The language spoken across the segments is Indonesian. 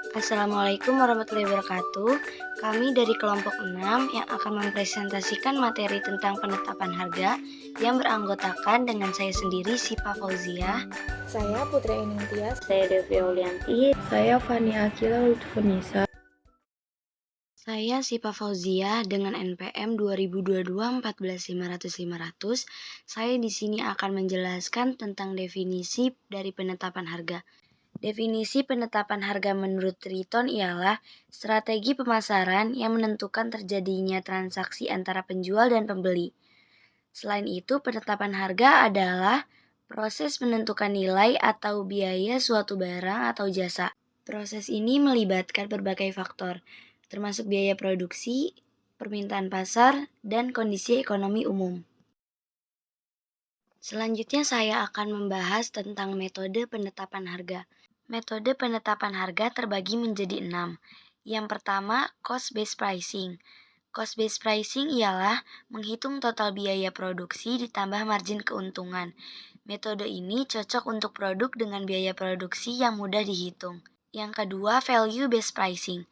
Assalamualaikum warahmatullahi wabarakatuh. Kami dari kelompok 6 yang akan mempresentasikan materi tentang penetapan harga yang beranggotakan dengan saya sendiri, Sipa Fauzia. Saya Putri Ening Tias. Saya Devi Aulianti. Saya Fani Akila Lutfunisa. Saya Sipa Fauzia dengan NPM 2022 Saya di sini akan menjelaskan tentang definisi dari penetapan harga. Definisi penetapan harga menurut Triton ialah strategi pemasaran yang menentukan terjadinya transaksi antara penjual dan pembeli. Selain itu, penetapan harga adalah proses menentukan nilai atau biaya suatu barang atau jasa. Proses ini melibatkan berbagai faktor, termasuk biaya produksi, permintaan pasar, dan kondisi ekonomi umum. Selanjutnya saya akan membahas tentang metode penetapan harga. Metode penetapan harga terbagi menjadi 6. Yang pertama, cost-based pricing. Cost-based pricing ialah menghitung total biaya produksi ditambah margin keuntungan. Metode ini cocok untuk produk dengan biaya produksi yang mudah dihitung. Yang kedua, value-based pricing.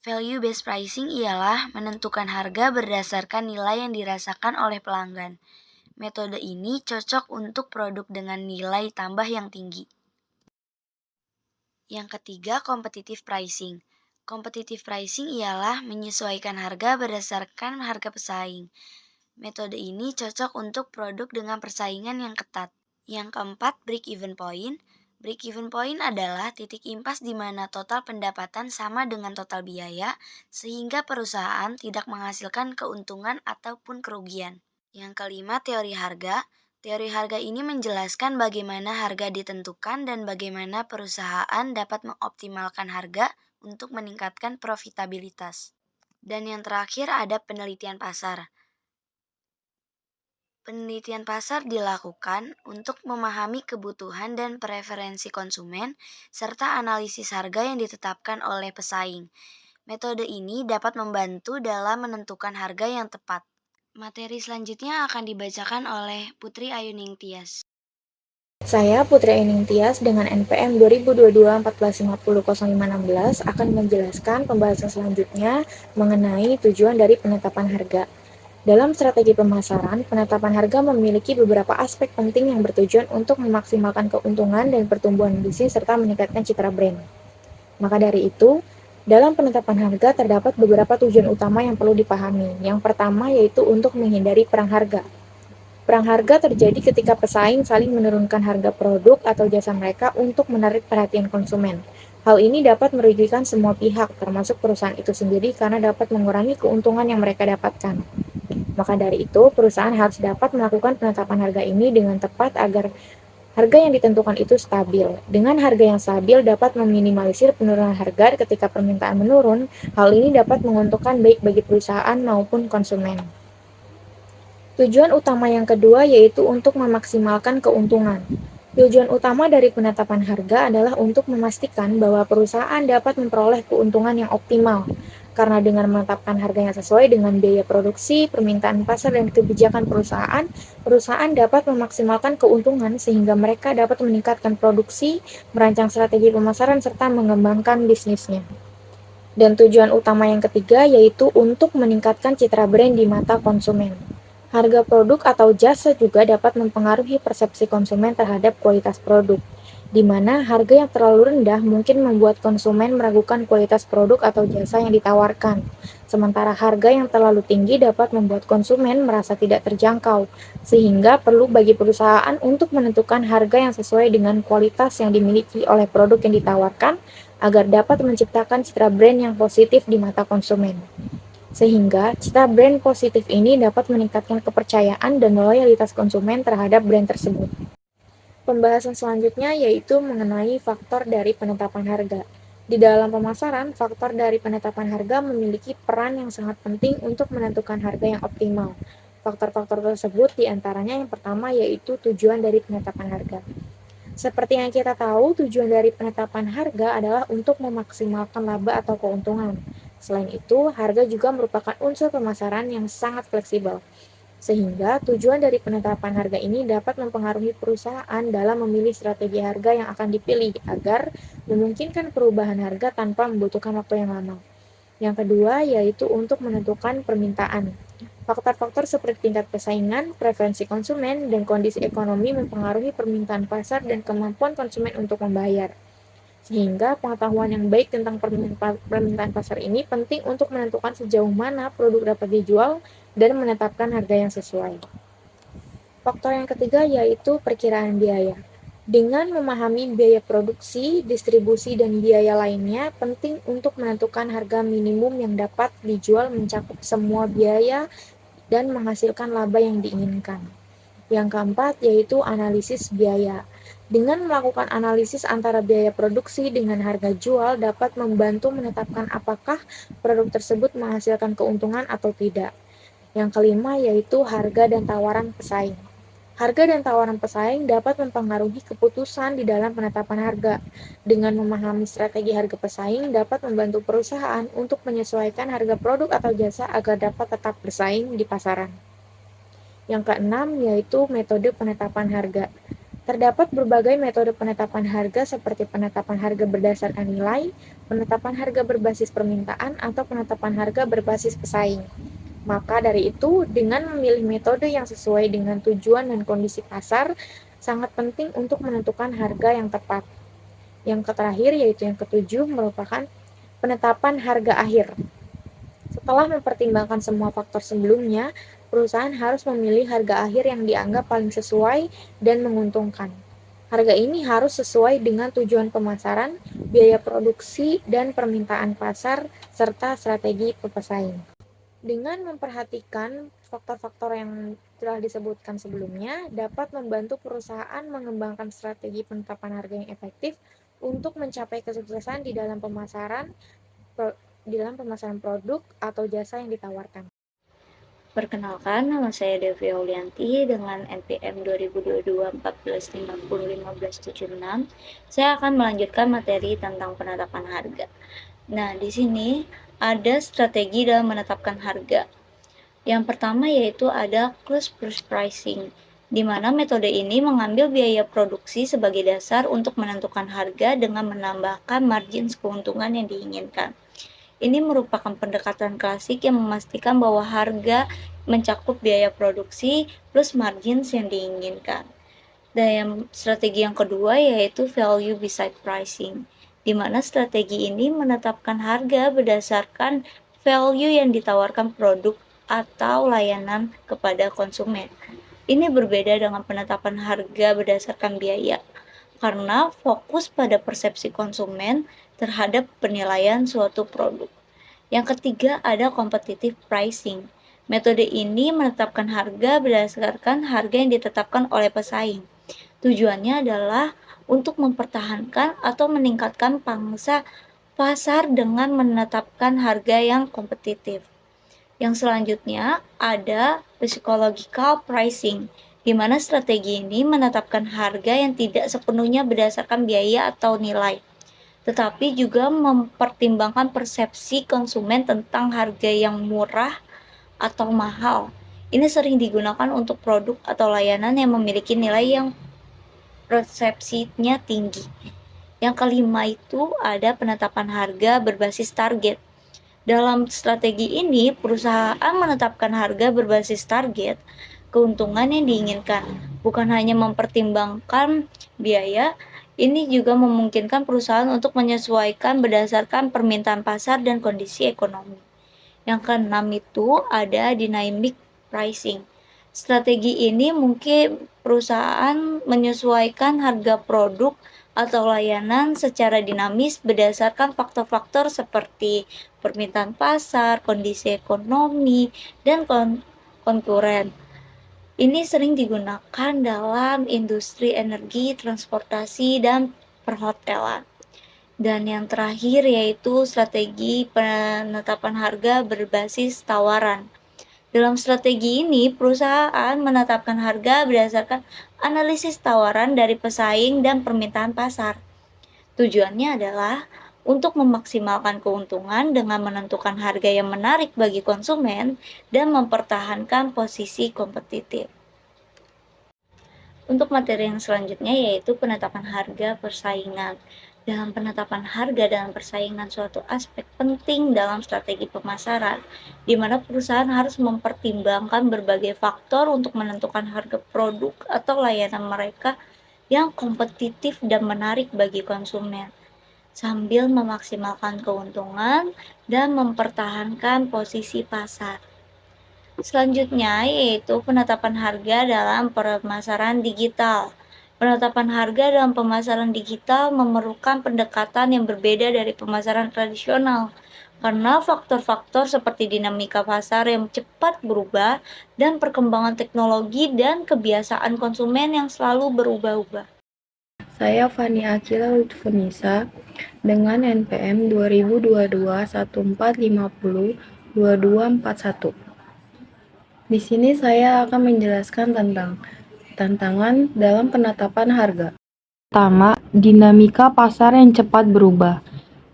Value-based pricing ialah menentukan harga berdasarkan nilai yang dirasakan oleh pelanggan. Metode ini cocok untuk produk dengan nilai tambah yang tinggi. Yang ketiga, competitive pricing. Competitive pricing ialah menyesuaikan harga berdasarkan harga pesaing. Metode ini cocok untuk produk dengan persaingan yang ketat. Yang keempat, break-even point. Break-even point adalah titik impas di mana total pendapatan sama dengan total biaya, sehingga perusahaan tidak menghasilkan keuntungan ataupun kerugian. Yang kelima, teori harga. Teori harga ini menjelaskan bagaimana harga ditentukan dan bagaimana perusahaan dapat mengoptimalkan harga untuk meningkatkan profitabilitas. Dan yang terakhir ada penelitian pasar. Penelitian pasar dilakukan untuk memahami kebutuhan dan preferensi konsumen serta analisis harga yang ditetapkan oleh pesaing. Metode ini dapat membantu dalam menentukan harga yang tepat. Materi selanjutnya akan dibacakan oleh Putri Ayuning Tias. Saya Putri Ening Tias dengan NPM 2022 akan menjelaskan pembahasan selanjutnya mengenai tujuan dari penetapan harga. Dalam strategi pemasaran, penetapan harga memiliki beberapa aspek penting yang bertujuan untuk memaksimalkan keuntungan dan pertumbuhan bisnis serta meningkatkan citra brand. Maka dari itu, dalam penetapan harga terdapat beberapa tujuan utama yang perlu dipahami. Yang pertama yaitu untuk menghindari perang harga. Perang harga terjadi ketika pesaing saling menurunkan harga produk atau jasa mereka untuk menarik perhatian konsumen. Hal ini dapat merugikan semua pihak, termasuk perusahaan itu sendiri karena dapat mengurangi keuntungan yang mereka dapatkan. Maka dari itu, perusahaan harus dapat melakukan penetapan harga ini dengan tepat agar harga yang ditentukan itu stabil. Dengan harga yang stabil dapat meminimalisir penurunan harga ketika permintaan menurun. Hal ini dapat menguntungkan baik bagi perusahaan maupun konsumen. Tujuan utama yang kedua yaitu untuk memaksimalkan keuntungan. Tujuan utama dari penetapan harga adalah untuk memastikan bahwa perusahaan dapat memperoleh keuntungan yang optimal. Karena dengan menetapkan harga yang sesuai dengan biaya produksi, permintaan pasar, dan kebijakan perusahaan, perusahaan dapat memaksimalkan keuntungan sehingga mereka dapat meningkatkan produksi, merancang strategi pemasaran, serta mengembangkan bisnisnya. Dan tujuan utama yang ketiga yaitu untuk meningkatkan citra brand di mata konsumen. Harga produk atau jasa juga dapat mempengaruhi persepsi konsumen terhadap kualitas produk, di mana harga yang terlalu rendah mungkin membuat konsumen meragukan kualitas produk atau jasa yang ditawarkan. Sementara harga yang terlalu tinggi dapat membuat konsumen merasa tidak terjangkau, sehingga perlu bagi perusahaan untuk menentukan harga yang sesuai dengan kualitas yang dimiliki oleh produk yang ditawarkan agar dapat menciptakan citra brand yang positif di mata konsumen. Sehingga citra brand positif ini dapat meningkatkan kepercayaan dan loyalitas konsumen terhadap brand tersebut. Pembahasan selanjutnya yaitu mengenai faktor dari penetapan harga. Di dalam pemasaran, faktor dari penetapan harga memiliki peran yang sangat penting untuk menentukan harga yang optimal. Faktor-faktor tersebut diantaranya yang pertama yaitu tujuan dari penetapan harga. Seperti yang kita tahu, tujuan dari penetapan harga adalah untuk memaksimalkan laba atau keuntungan. Selain itu, harga juga merupakan unsur pemasaran yang sangat fleksibel. Sehingga tujuan dari penetapan harga ini dapat mempengaruhi perusahaan dalam memilih strategi harga yang akan dipilih agar memungkinkan perubahan harga tanpa membutuhkan waktu yang lama. Yang kedua yaitu untuk menentukan permintaan. Faktor-faktor seperti tingkat persaingan, preferensi konsumen, dan kondisi ekonomi mempengaruhi permintaan pasar dan kemampuan konsumen untuk membayar. Sehingga pengetahuan yang baik tentang permintaan pasar ini penting untuk menentukan sejauh mana produk dapat dijual dan menetapkan harga yang sesuai. Faktor yang ketiga yaitu perkiraan biaya. Dengan memahami biaya produksi, distribusi, dan biaya lainnya, penting untuk menentukan harga minimum yang dapat dijual mencakup semua biaya dan menghasilkan laba yang diinginkan. Yang keempat yaitu analisis biaya. Dengan melakukan analisis antara biaya produksi dengan harga jual dapat membantu menetapkan apakah produk tersebut menghasilkan keuntungan atau tidak. Yang kelima yaitu harga dan tawaran pesaing. Harga dan tawaran pesaing dapat mempengaruhi keputusan di dalam penetapan harga. Dengan memahami strategi harga pesaing dapat membantu perusahaan untuk menyesuaikan harga produk atau jasa agar dapat tetap bersaing di pasaran. Yang keenam yaitu metode penetapan harga. Terdapat berbagai metode penetapan harga seperti penetapan harga berdasarkan nilai, penetapan harga berbasis permintaan, atau penetapan harga berbasis pesaing. Maka dari itu, dengan memilih metode yang sesuai dengan tujuan dan kondisi pasar, sangat penting untuk menentukan harga yang tepat. Yang terakhir, yaitu yang ketujuh, merupakan penetapan harga akhir. Setelah mempertimbangkan semua faktor sebelumnya, perusahaan harus memilih harga akhir yang dianggap paling sesuai dan menguntungkan. Harga ini harus sesuai dengan tujuan pemasaran, biaya produksi, dan permintaan pasar, serta strategi pesaing. Dengan memperhatikan faktor-faktor yang telah disebutkan sebelumnya, dapat membantu perusahaan mengembangkan strategi penetapan harga yang efektif untuk mencapai kesuksesan di dalam pemasaran produk atau jasa yang ditawarkan. Perkenalkan, nama saya Devi Aulianti dengan NPM 2022-1450-1576. Saya akan melanjutkan materi tentang penetapan harga. Nah, di sini ada strategi dalam menetapkan harga. Yang pertama yaitu ada cost plus pricing, di mana metode ini mengambil biaya produksi sebagai dasar untuk menentukan harga dengan menambahkan margin keuntungan yang diinginkan. Ini merupakan pendekatan klasik yang memastikan bahwa harga mencakup biaya produksi plus margins yang diinginkan. Dan strategi yang kedua yaitu value beside pricing, di mana strategi ini menetapkan harga berdasarkan value yang ditawarkan produk atau layanan kepada konsumen. Ini berbeda dengan penetapan harga berdasarkan biaya, karena fokus pada persepsi konsumen terhadap penilaian suatu produk. Yang ketiga ada competitive pricing. Metode ini menetapkan harga berdasarkan harga yang ditetapkan oleh pesaing. Tujuannya adalah untuk mempertahankan atau meningkatkan pangsa pasar dengan menetapkan harga yang kompetitif. Yang selanjutnya ada psychological pricing, di mana strategi ini menetapkan harga yang tidak sepenuhnya berdasarkan biaya atau nilai, tetapi juga mempertimbangkan persepsi konsumen tentang harga yang murah atau mahal. Ini sering digunakan untuk produk atau layanan yang memiliki nilai yang persepsinya tinggi. Yang kelima itu ada penetapan harga berbasis target. Dalam strategi ini, perusahaan menetapkan harga berbasis target keuntungan yang diinginkan, bukan hanya mempertimbangkan biaya. Ini juga memungkinkan perusahaan untuk menyesuaikan berdasarkan permintaan pasar dan kondisi ekonomi. Yang keenam itu ada dynamic pricing. Strategi ini mungkin perusahaan menyesuaikan harga produk atau layanan secara dinamis berdasarkan faktor-faktor seperti permintaan pasar, kondisi ekonomi, dan konkuren. Ini sering digunakan dalam industri energi, transportasi, dan perhotelan. Dan yang terakhir yaitu strategi penetapan harga berbasis tawaran. Dalam strategi ini, perusahaan menetapkan harga berdasarkan analisis tawaran dari pesaing dan permintaan pasar. Tujuannya adalah untuk memaksimalkan keuntungan dengan menentukan harga yang menarik bagi konsumen dan mempertahankan posisi kompetitif. Untuk materi yang selanjutnya yaitu penetapan harga persaingan. Dalam penetapan harga dalam persaingan suatu aspek penting dalam strategi pemasaran, di mana perusahaan harus mempertimbangkan berbagai faktor untuk menentukan harga produk atau layanan mereka yang kompetitif dan menarik bagi konsumen, sambil memaksimalkan keuntungan dan mempertahankan posisi pasar. Selanjutnya yaitu penetapan harga dalam pemasaran digital. Penetapan harga dalam pemasaran digital memerlukan pendekatan yang berbeda dari pemasaran tradisional karena faktor-faktor seperti dinamika pasar yang cepat berubah dan perkembangan teknologi dan kebiasaan konsumen yang selalu berubah-ubah. Saya Fani Akila Lutfunisa dengan NPM 2022-1450-2241. Di sini saya akan menjelaskan tentang tantangan dalam penetapan harga. Pertama, dinamika pasar yang cepat berubah.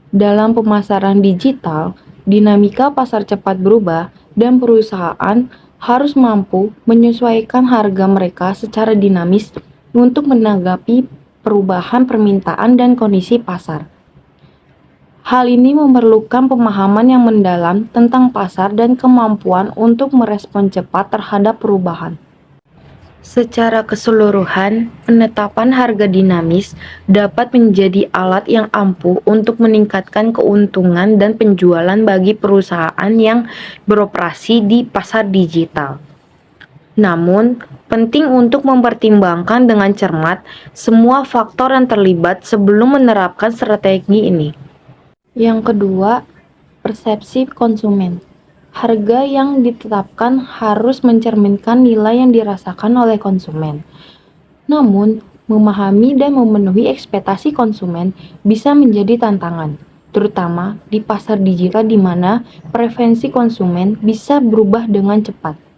Dalam pemasaran digital, dinamika pasar cepat berubah dan perusahaan harus mampu menyesuaikan harga mereka secara dinamis untuk menanggapi perubahan permintaan dan kondisi pasar. Hal ini memerlukan pemahaman yang mendalam tentang pasar dan kemampuan untuk merespon cepat terhadap perubahan. Secara keseluruhan, penetapan harga dinamis dapat menjadi alat yang ampuh untuk meningkatkan keuntungan dan penjualan bagi perusahaan yang beroperasi di pasar digital. Namun, penting untuk mempertimbangkan dengan cermat semua faktor yang terlibat sebelum menerapkan strategi ini. Yang kedua, persepsi konsumen. Harga yang ditetapkan harus mencerminkan nilai yang dirasakan oleh konsumen. Namun, memahami dan memenuhi ekspektasi konsumen bisa menjadi tantangan, terutama di pasar digital di mana preferensi konsumen bisa berubah dengan cepat.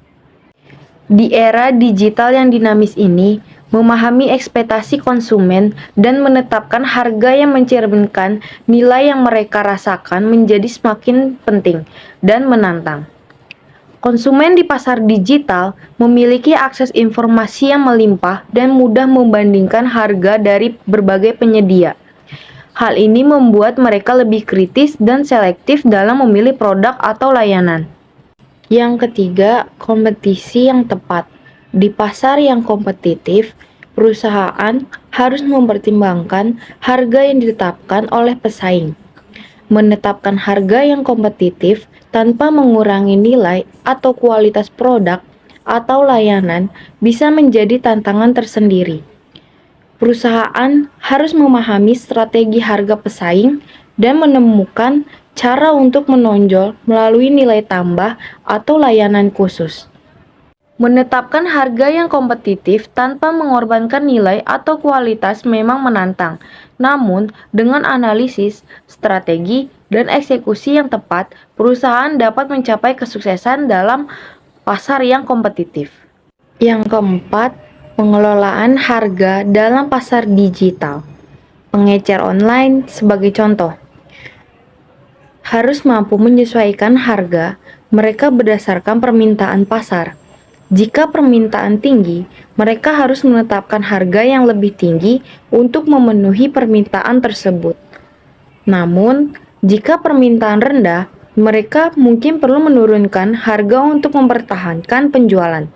Di era digital yang dinamis ini, memahami ekspektasi konsumen dan menetapkan harga yang mencerminkan nilai yang mereka rasakan menjadi semakin penting dan menantang. Konsumen di pasar digital memiliki akses informasi yang melimpah dan mudah membandingkan harga dari berbagai penyedia. Hal ini membuat mereka lebih kritis dan selektif dalam memilih produk atau layanan. Yang ketiga, kompetisi yang tepat. Di pasar yang kompetitif, perusahaan harus mempertimbangkan harga yang ditetapkan oleh pesaing. Menetapkan harga yang kompetitif tanpa mengurangi nilai atau kualitas produk atau layanan bisa menjadi tantangan tersendiri. Perusahaan harus memahami strategi harga pesaing dan menemukan cara untuk menonjol melalui nilai tambah atau layanan khusus. Menetapkan harga yang kompetitif tanpa mengorbankan nilai atau kualitas memang menantang. Namun, dengan analisis, strategi, dan eksekusi yang tepat, perusahaan dapat mencapai kesuksesan dalam pasar yang kompetitif. Yang keempat, pengelolaan harga dalam pasar digital. Pengecer online sebagai contoh harus mampu menyesuaikan harga mereka berdasarkan permintaan pasar. Jika permintaan tinggi, mereka harus menetapkan harga yang lebih tinggi untuk memenuhi permintaan tersebut. Namun, jika permintaan rendah, mereka mungkin perlu menurunkan harga untuk mempertahankan penjualan.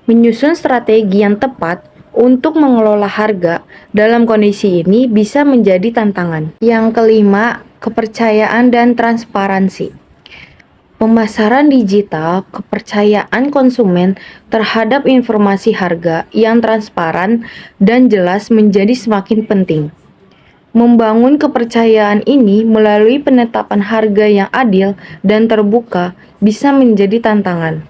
Menyusun strategi yang tepat untuk mengelola harga dalam kondisi ini bisa menjadi tantangan. Yang kelima, kepercayaan dan transparansi. Pemasaran digital, kepercayaan konsumen terhadap informasi harga yang transparan dan jelas menjadi semakin penting. Membangun kepercayaan ini melalui penetapan harga yang adil dan terbuka bisa menjadi tantangan,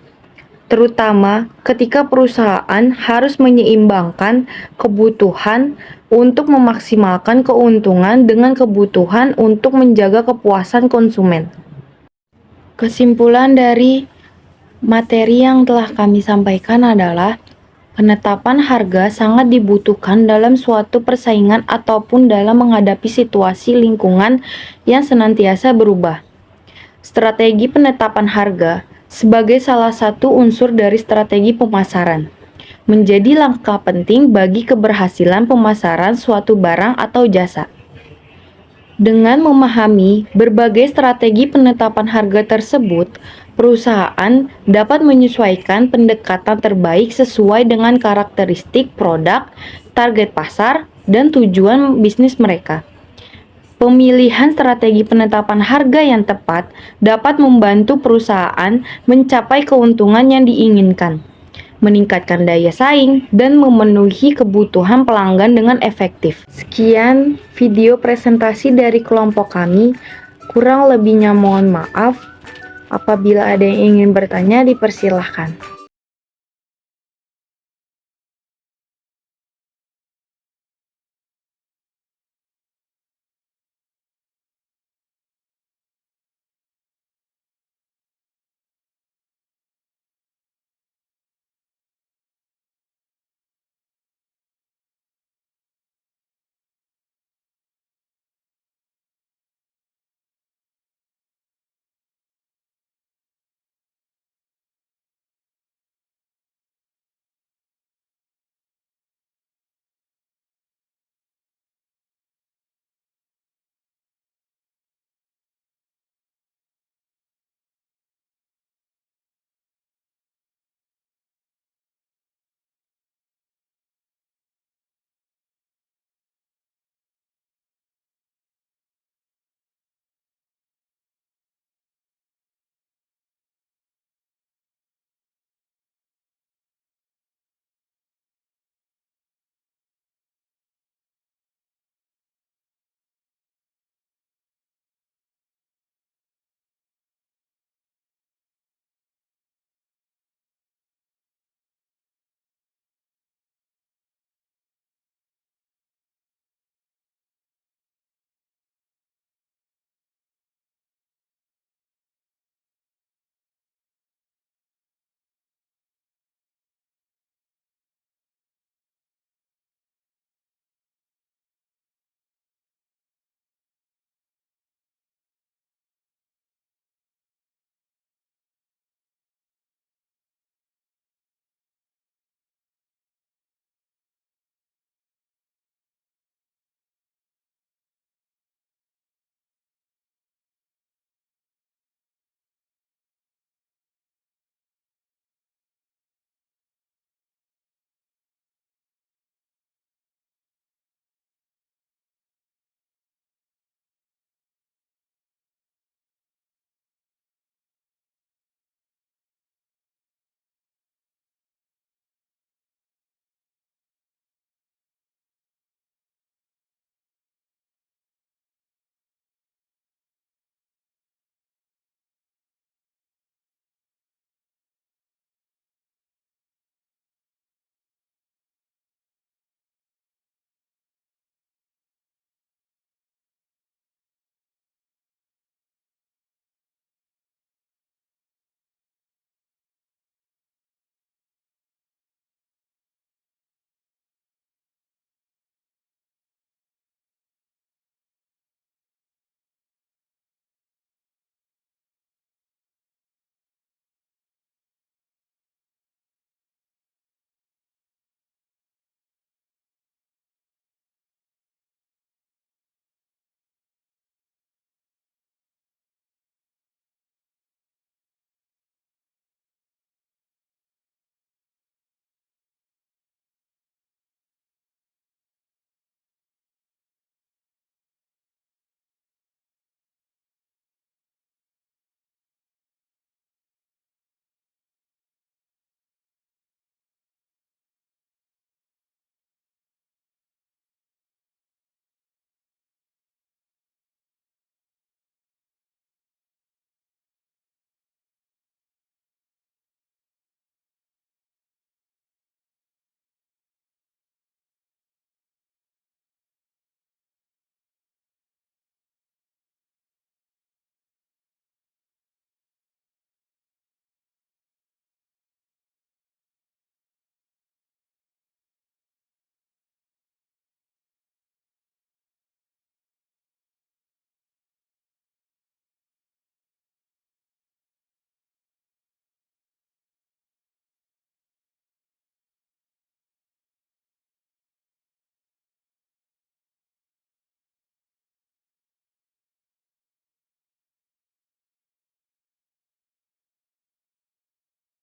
terutama ketika perusahaan harus menyeimbangkan kebutuhan untuk memaksimalkan keuntungan dengan kebutuhan untuk menjaga kepuasan konsumen. Kesimpulan dari materi yang telah kami sampaikan adalah Penetapan harga sangat dibutuhkan dalam suatu persaingan ataupun dalam menghadapi situasi lingkungan yang senantiasa berubah. Strategi penetapan harga sebagai salah satu unsur dari strategi pemasaran menjadi langkah penting bagi keberhasilan pemasaran suatu barang atau jasa. Dengan memahami berbagai strategi penetapan harga tersebut, perusahaan dapat menyesuaikan pendekatan terbaik sesuai dengan karakteristik produk, target pasar, dan tujuan bisnis mereka. Pemilihan strategi penetapan harga yang tepat dapat membantu perusahaan mencapai keuntungan yang diinginkan, meningkatkan daya saing, dan memenuhi kebutuhan pelanggan dengan efektif. Sekian video presentasi dari kelompok kami. Kurang lebihnya mohon maaf. Apabila ada yang ingin bertanya, dipersilahkan.